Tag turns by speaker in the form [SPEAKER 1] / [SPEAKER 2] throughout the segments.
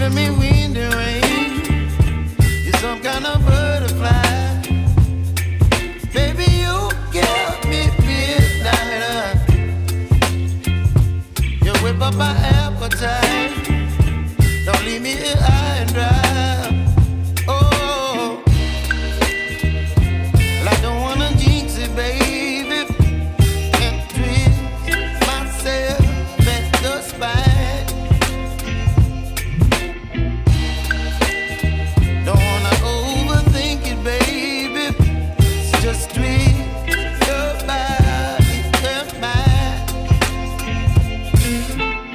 [SPEAKER 1] giving me wind and rain. You're some kind of butterfly. Baby, you give me midnight. You whip up my appetite. Don't leave me here high and dry. Oh, well, I don't wanna jinx it, baby, and twist myself at the spine. Don't wanna overthink it, baby. It's just twist your body and mine.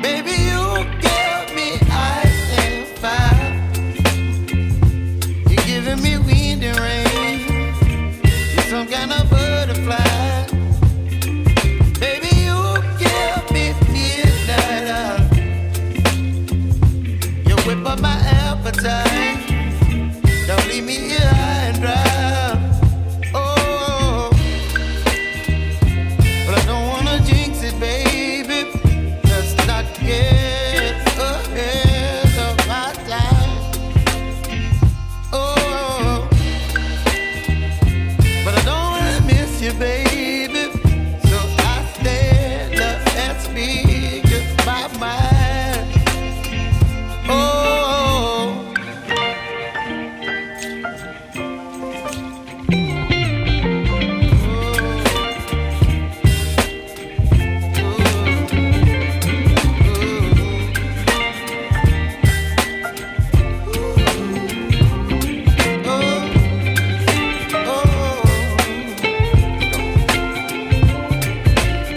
[SPEAKER 1] Baby, you give me ice and fire. You're giving me wind and rain. You're some kind of butterfly. Baby, you give me midnight. You whip up my appetite. Don't leave me here high and dry. Oh, but I don't wanna jinx it, baby. Let's not get ahead of my time. Oh, but I don't wanna miss you, baby. So I stand up and speak my mind. Oh.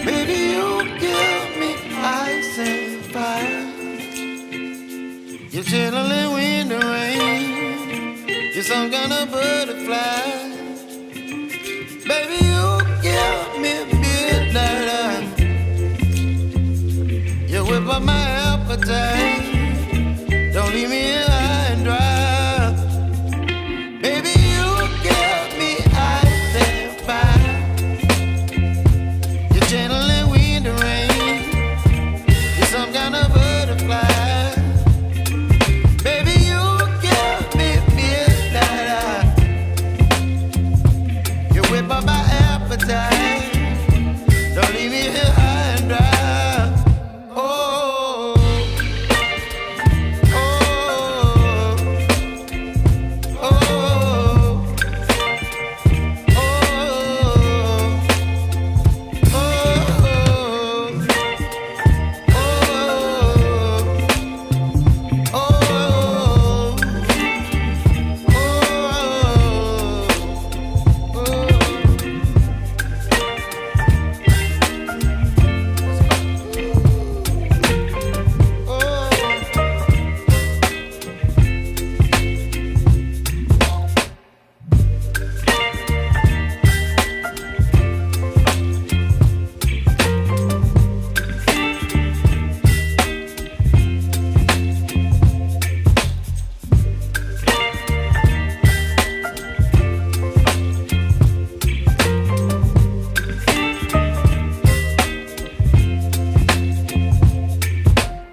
[SPEAKER 1] Baby, you give me ice and fire. You're chilling wind and rain. You're some kind of butterfly. Baby, you give me midnight. You whip up my appetite. Don't leave me here high and dry. Baby, you give me ice and fire. You're channeling wind and rain. You're some kind of butterfly. Baby, you give me midnight. You whip up my appetite. Don't leave me here high and dry. Oh, oh, oh, oh,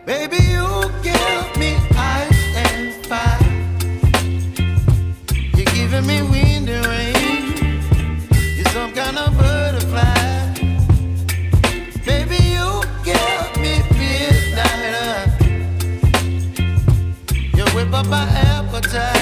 [SPEAKER 1] baby, you give me ice and fire. You're giving me wind and rain. You're some kind of butterfly. Baby, you give me midnight. You whip up my appetite.